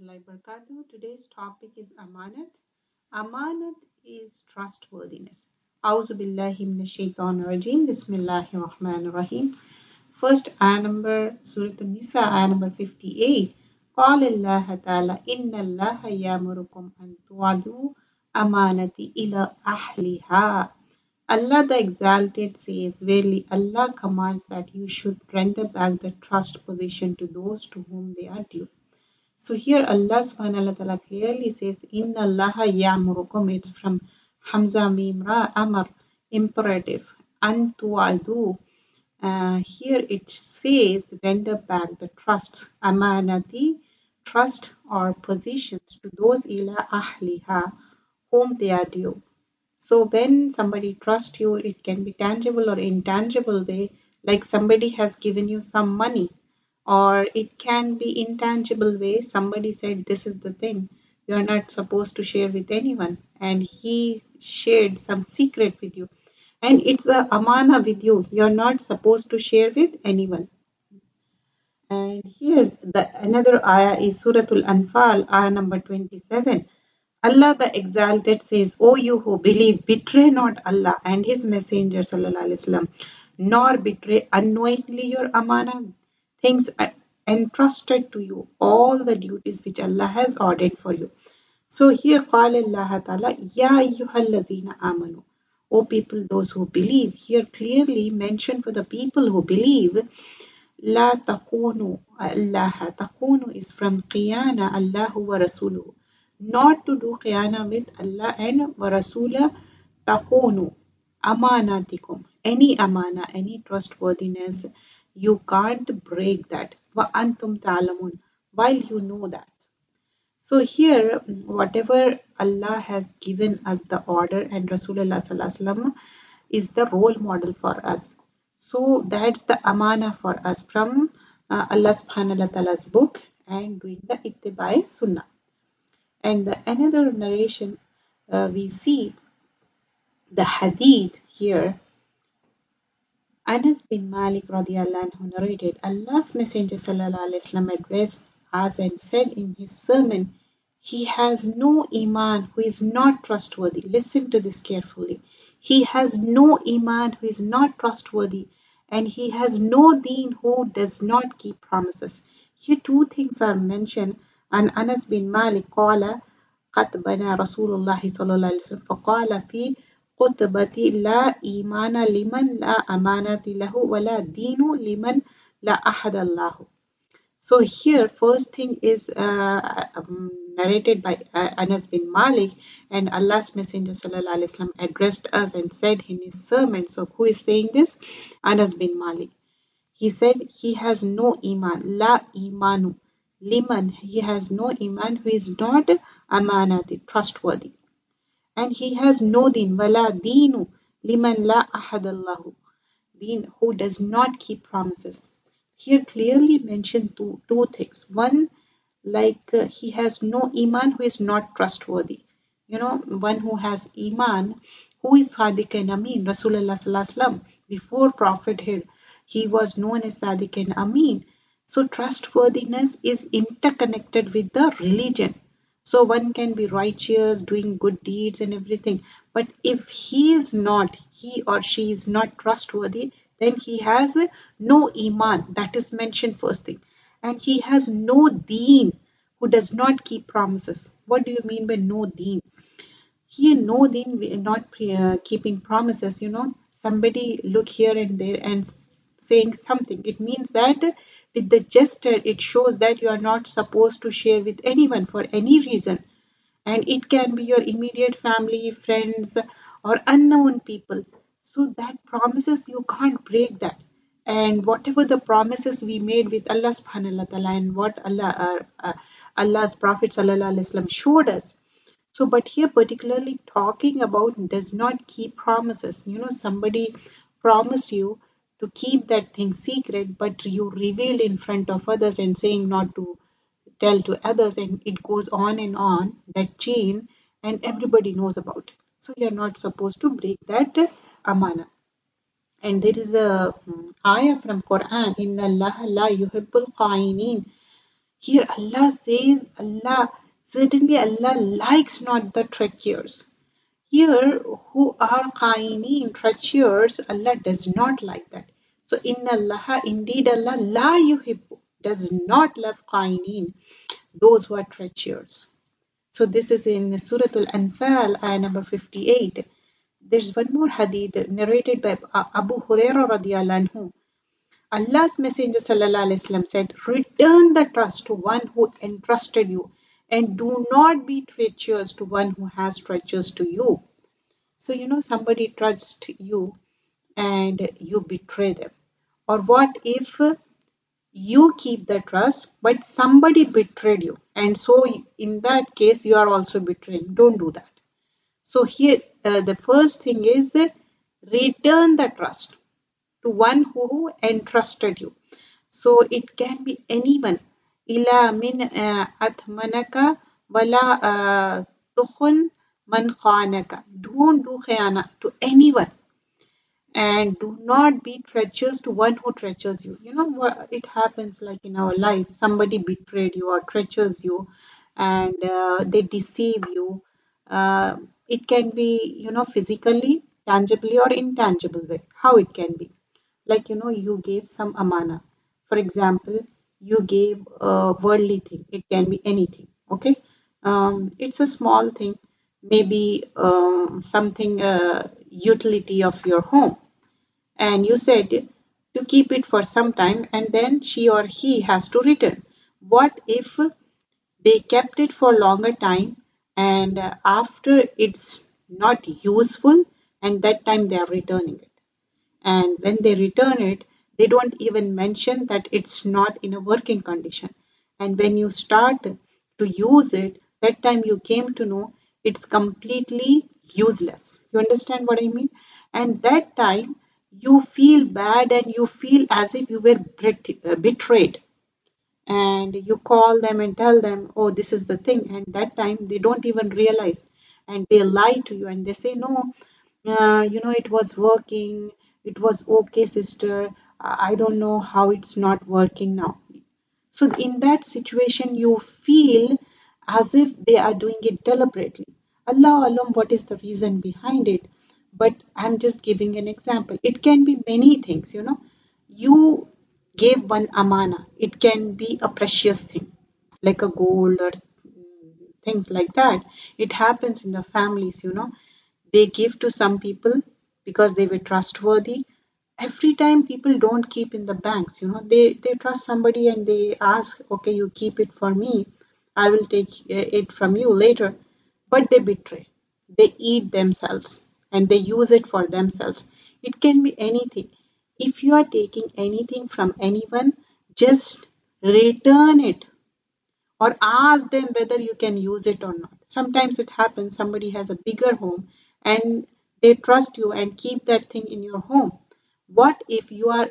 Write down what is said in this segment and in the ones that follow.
warahmatullahi wabarakatuh. Today's topic is Amanat. Amanat is trustworthiness. Auzu billahi minash shaitanir rajim. Bismillahir rahmanir rahim. First ayah number Surah An-Nisa, ayah number 58. قال الله تعالى إن الله يأمركم أن تؤدوا أمانة إلى أهلها. Allah the Exalted says, verily Allah commands that you should render back the trust position to those to whom they are due. So here Allah subhanahu wa ta'ala clearly says, Inna Allah ya'murukum. It's from Hamza Mim Ra Amar, imperative. Antu adu. Here it says, render back the trust, amanati, trust or positions to those ila ahliha, whom they are due. So when somebody trusts you, it can be tangible or intangible way, like somebody has given you some money, or it can be intangible way. Somebody said, this is the thing you are not supposed to share with anyone, and he shared some secret with you, and it's a amana with you. You're not supposed to share with anyone. And here another ayah is Suratul Anfal, ayah number 27. Allah the Exalted says, O you who believe, betray not Allah and His Messenger sallallahu alaihi wasallam, nor betray unknowingly your amana, things entrusted to you, all the duties which Allah has ordered for you. So here, قال الله تعالى, Ya ayyuhallazina amanu. O people, those who believe. Here clearly mentioned for the people who believe. La takunu Allah. Takunu is from qiyana Allahu wa rasuluhu. Not to do qiyana with Allah and wa rasula. Takunu amanatikum. Any amana, any trustworthiness, you can't break that. Wa antum ta'lamun. While you know that. So here, whatever Allah has given us the order, and Rasulullah sallallahu alaihi wasallam is the role model for us. So that's the amana for us from Allah subhanahu wa ta'ala's book and doing the ittibai sunnah. And another narration, we see the hadith here. Anas bin Malik radiallahu anhu narrated, Allah's Messenger sallallahu alaihi wasallam addressed us and said in his sermon, he has no iman who is not trustworthy. Listen to this carefully. He has no iman who is not trustworthy, and he has no deen who does not keep promises. Here two things are mentioned. And Anas bin Malik قال قد بنى رسول الله صلى الله عليه وسلم فقال في خطبتي لا إيمان لمن لا أمانة له ولا دين لمن لا أحد الله. So here first thing is narrated by Anas bin Malik, and Allah's Messenger sallallahu alaihi wasallam addressed us and said in his sermon. So who is saying this? Anas bin Malik. He said he has no iman, la imanu liman. He has no iman who is not amanati, trustworthy, and he has no deen, wala deenu liman la ahadallahu, deen who does not keep promises. Here clearly mentioned two things. One, like he has no iman who is not trustworthy. You know, one who has iman, who is Sadiq and Amin. Rasulullah sallallahu alaihi wasallam, before prophethood, he was known as Sadiq and Amin. So trustworthiness is interconnected with the religion. So one can be righteous, doing good deeds and everything. But if he or she is not trustworthy, then he has no iman. That is mentioned first thing. And he has no deen, who does not keep promises. What do you mean by no deen? Here, no deen, not keeping promises. You know, somebody look here and there and saying something. It means that with the gesture, it shows that you are not supposed to share with anyone for any reason. And it can be your immediate family, friends, or unknown people. So that promises, you can't break that. And whatever the promises we made with Allah subhanahu wa ta'ala and what Allah's Prophet sallallahu alaihi wasallam showed us. So, but here particularly talking about does not keep promises. You know, somebody promised you to keep that thing secret, but you revealed in front of others and saying not to tell to others, and it goes on, that chain, and everybody knows about it. So you're not supposed to break that amana. And there is a ayah from Quran, Inna Allah la yuhibbul qainin. Here Allah says, certainly Allah likes not the treacherous. Here, who are qaineen, treacherous, Allah does not like that. So, inna Allah, indeed Allah, la yuhibbu, does not love qaineen, those who are treacherous. So, this is in Surah Al-Anfal, ayah number 58. There's one more hadith narrated by Abu Hurairah radiallahu anhu. Allah's Messenger sallallahu alaihi wasallam said, return the trust to one who entrusted you and do not be treacherous to one who has treacherous to you. So, somebody trusts you and you betray them. Or what if you keep the trust, but somebody betrayed you? And so, in that case, you are also betraying. Don't do that. So, here, the first thing is return the trust to one who entrusted you. So, it can be anyone. Ila min athmanaka wala tukhun man khanaka. Don't do khayana to anyone. And do not be treacherous to one who treacherous you. You know what? It happens like in our life. Somebody betrayed you or treacherous you and they deceive you. It can be, physically, tangibly or intangible way. How it can be? Like, you gave some amana. For example, you gave a worldly thing. It can be anything. Okay. It's a small thing. Maybe something utility of your home, and you said to keep it for some time and then she or he has to return. What if they kept it for longer time and after it's not useful and that time they are returning it? And when they return it, they don't even mention that it's not in a working condition. And when you start to use it, that time you came to know it's completely useless. You understand what I mean? And that time you feel bad and you feel as if you were betrayed. And you call them and tell them, oh, this is the thing. And that time they don't even realize. And they lie to you and they say, no, it was working. It was okay, sister. I don't know how it's not working now. So in that situation, you feel as if they are doing it deliberately. Allah Alam, what is the reason behind it? But I'm just giving an example. It can be many things, You gave one amana. It can be a precious thing, like a gold or things like that. It happens in the families, They give to some people because they were trustworthy. Every time people don't keep in the banks, they trust somebody and they ask, okay, you keep it for me. I will take it from you later. But they betray. They eat themselves and they use it for themselves. It can be anything. If you are taking anything from anyone, just return it or ask them whether you can use it or not. Sometimes it happens somebody has a bigger home and they trust you and keep that thing in your home. What if you are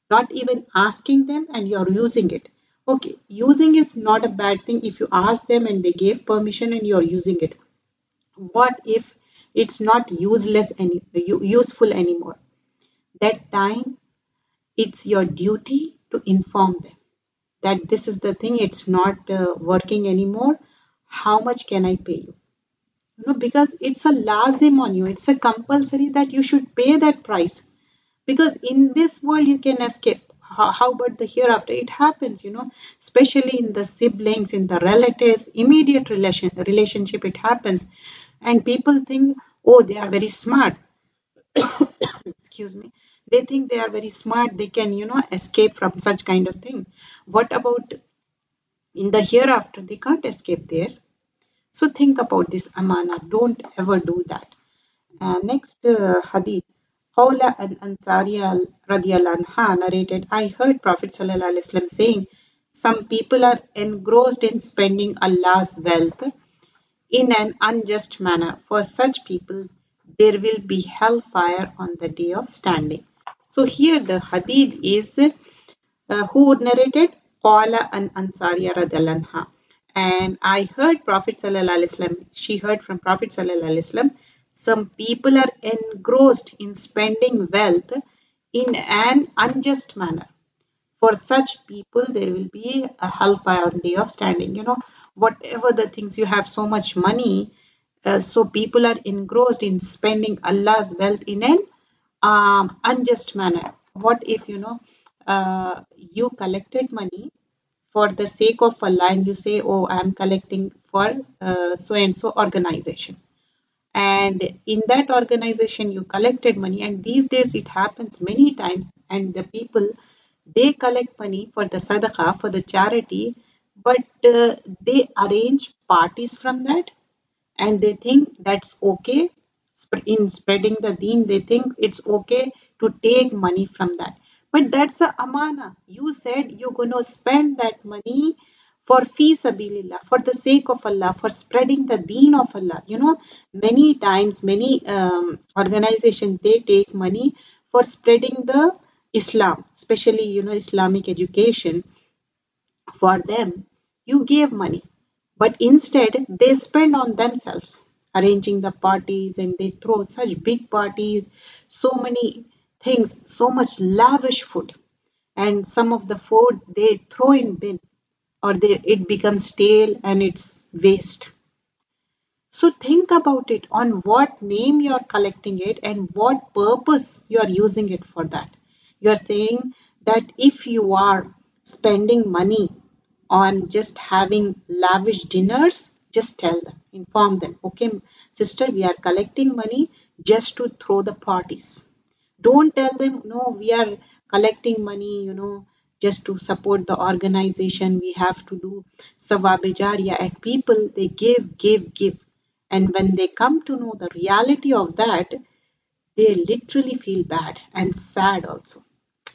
not even asking them and you're using it? Okay, using is not a bad thing if you ask them and they gave permission and you're using it. What if it's not useful anymore? That time it's your duty to inform them that this is the thing, it's not working anymore. How much can I pay you? Because it's a lazim on you. It's a compulsory that you should pay that price. Because in this world you can escape. How about the hereafter? It happens, especially in the siblings, in the relatives, immediate relationship, it happens. And people think, oh, they are very smart. Excuse me. They think they are very smart. They can, escape from such kind of thing. What about in the hereafter? They can't escape there. So think about this amana. Don't ever do that. Next hadith. Qawla al-Ansariya radiyallahu anha narrated, I heard Prophet sallallahu alaihi wasallam saying, some people are engrossed in spending Allah's wealth in an unjust manner. For such people, there will be hellfire on the day of standing. So here the hadith is who narrated? Qala an Ansariya radiyallahu anha. And I heard Prophet sallallahu alaihi wasallam. She heard from Prophet sallallahu alaihi wasallam. Some people are engrossed in spending wealth in an unjust manner. For such people, there will be a hellfire on day of standing. Whatever the things you have so much money, so people are engrossed in spending Allah's wealth in an unjust manner. What if you collected money for the sake of Allah and you say, oh, I'm collecting for so and so organization, and in that organization you collected money, and these days it happens many times, and the people, they collect money for the sadaqah, for the charity, but they arrange parties from that, and they think that's okay. In spreading the deen, they think it's okay to take money from that. But that's a amana. You said you're going to spend that money for fi sabilillah, for the sake of Allah, for spreading the deen of Allah. Many times, many organizations, they take money for spreading the Islam, especially, Islamic education. For them, you gave money, but instead they spend on themselves, arranging the parties, and they throw such big parties, so many things, so much lavish food, and some of the food they throw in bin, or it becomes stale and it's waste. So think about it, on what name you are collecting it and what purpose you are using it for that. You are saying that if you are spending money on just having lavish dinners, just tell them, inform them, okay, sister, we are collecting money just to throw the parties. Don't tell them, no, we are collecting money, just to support the organization. We have to do sawab-e jariya. And people, they give. And when they come to know the reality of that, they literally feel bad and sad also.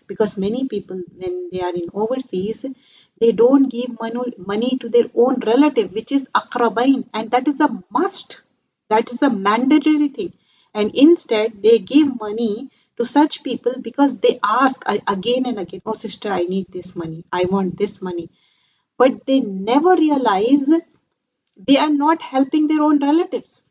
Because many people, when they are in overseas, they don't give money to their own relative, which is akrabain, and that is a must. That is a mandatory thing. And instead, they give money to such people because they ask again and again, oh sister, I need this money, I want this money. But they never realize they are not helping their own relatives.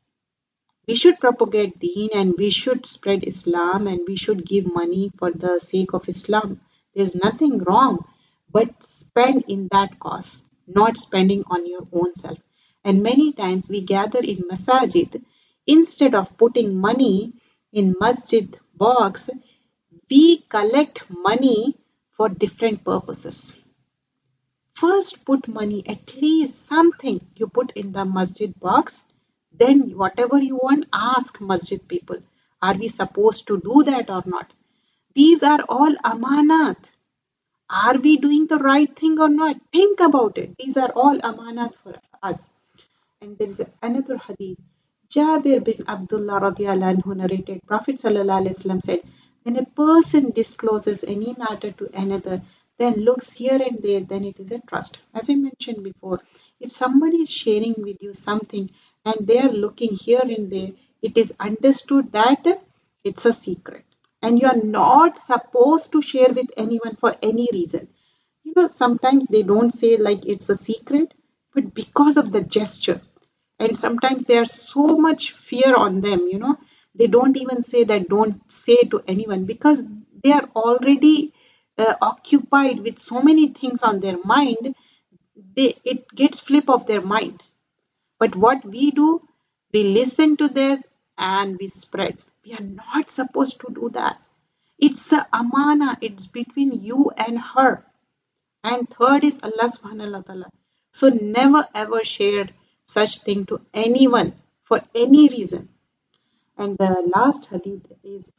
We should propagate deen and we should spread Islam and we should give money for the sake of Islam. There's nothing wrong, but spend in that cause, not spending on your own self. And many times we gather in masajid, instead of putting money in masjid box, we collect money for different purposes. First put money, at least something you put in the masjid box. Then whatever you want, ask masjid people. Are we supposed to do that or not? These are all amanat. Are we doing the right thing or not? Think about it. These are all amanat for us. And there is another hadith. Jabir bin Abdullah radiallahu anhu narrated, Prophet sallallahu alaihi wasallam said, when a person discloses any matter to another, then looks here and there, then it is a trust. As I mentioned before, if somebody is sharing with you something and they are looking here and there, it is understood that it's a secret. And you are not supposed to share with anyone for any reason. Sometimes they don't say like it's a secret, but because of the gesture. And sometimes there are so much fear on them, they don't even say that don't say to anyone because they are already occupied with so many things on their mind, it gets flip of their mind. But what we do, we listen to this and we spread. We are not supposed to do that. It's a amana. It's between you and her. And third is Allah subhanahu wa ta'ala. So never ever share such thing to anyone for any reason. And the last hadith is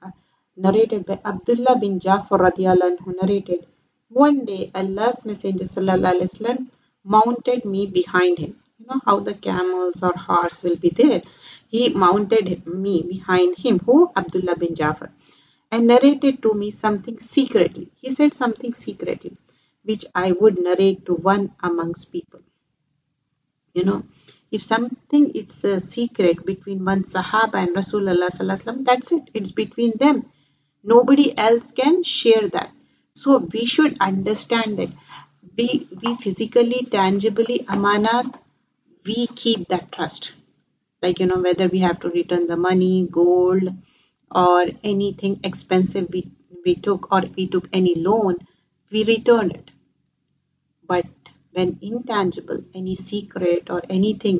narrated by Abdullah bin Jafar radiallahu anhu narrated, one day Allah's Messenger sallallahu alaihi wasallam mounted me behind him. You know how the camels or horse will be there. He mounted me behind him, who? Abdullah bin Jafar, and narrated to me something secretly. He said something secretly, which I would narrate to one amongst people. If something is a secret between one Sahaba and Rasulullah sallallahu alaihi wasallam, that's it. It's between them. Nobody else can share that. So we should understand that we physically, tangibly, amanat, we keep that trust. Like, whether we have to return the money, gold, or anything expensive we took, or we took any loan, we return it. But when intangible, any secret or anything,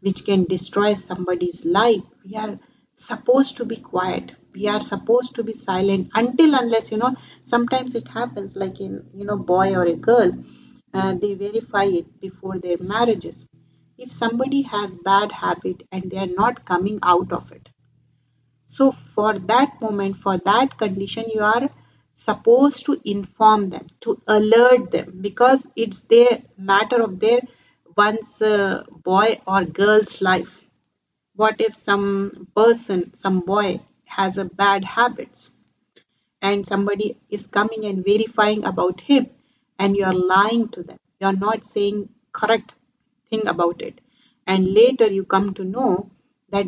which can destroy somebody's life, we are supposed to be quiet. We are supposed to be silent until unless, sometimes it happens like in, boy or a girl, they verify it before their marriages. If somebody has bad habit and they are not coming out of it, so for that moment, for that condition, you are supposed to inform them, to alert them, because it's their matter of their one's boy or girl's life. What if some person, some boy has a bad habits and somebody is coming and verifying about him and you're lying to them. You're not saying correct thing about it. And later you come to know that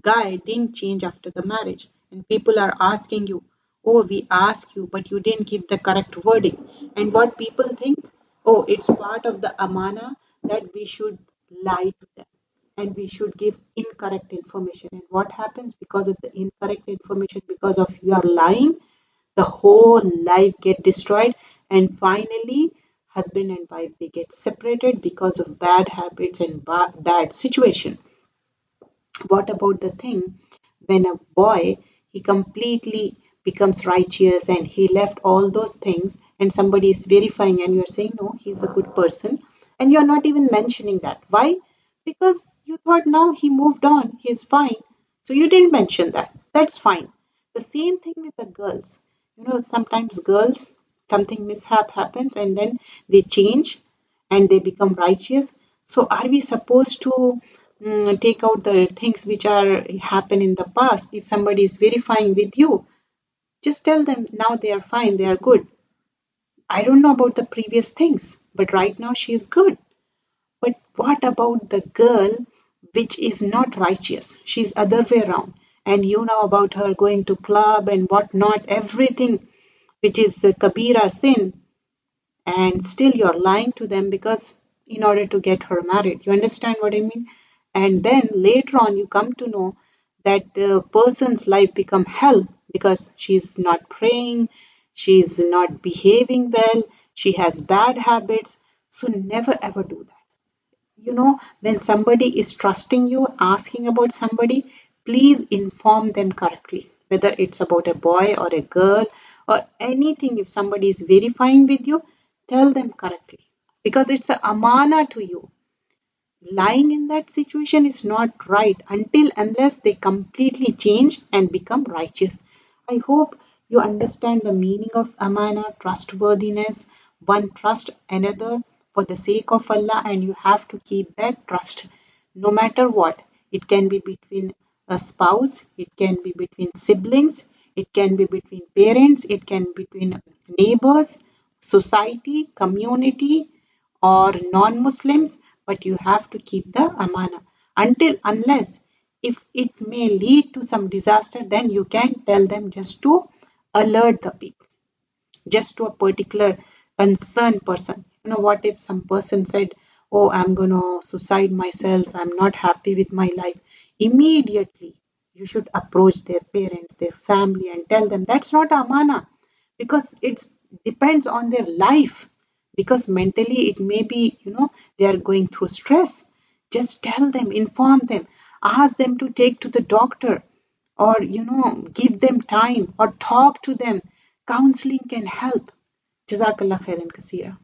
guy didn't change after the marriage. And people are asking you, oh, we asked you, but you didn't give the correct wording. And what people think, oh, it's part of the amana that we should lie to them and we should give incorrect information. And what happens because of the incorrect information, because of your lying, the whole life get destroyed, and finally husband and wife, they get separated because of bad habits and bad situation. What about the thing when a boy, he completely becomes righteous and he left all those things, and somebody is verifying and you're saying no, he's a good person, and you're not even mentioning that. Why? Because you thought now he moved on, he's fine, so you didn't mention that. That's fine. The same thing with the girls. Sometimes girls, something mishap happens and then they change and they become righteous. So are we supposed to take out the things which are happen in the past? If somebody is verifying with you, just tell them now they are fine, they are good. I don't know about the previous things, but right now she is good. But what about the girl which is not righteous? She's other way around. And you know about her going to club and whatnot, everything which is Kabira sin, and still you're lying to them because in order to get her married. You understand what I mean? And then later on you come to know that the person's life become hell because she's not praying, she's not behaving well, she has bad habits. So never ever do that. When somebody is trusting you, asking about somebody, please inform them correctly. Whether it's about a boy or a girl or anything, if somebody is verifying with you, tell them correctly. Because it's a amana to you. Lying in that situation is not right until unless they completely change and become righteous. I hope you understand the meaning of amana, trustworthiness. One trust another for the sake of Allah, and you have to keep that trust no matter what. It can be between a spouse, it can be between siblings, it can be between parents, it can be between neighbors, society, community, or non-Muslims, but you have to keep the amana until unless if it may lead to some disaster, then you can tell them just to alert the people, just to a particular concerned person. What if some person said, oh, I'm going to suicide myself, I'm not happy with my life. Immediately you should approach their parents, their family, and tell them that's not amana, because it depends on their life, because mentally it may be, they are going through stress. Just tell them, inform them, ask them to take to the doctor, or give them time or talk to them. Counseling can help. Jazakallah khairan kasira.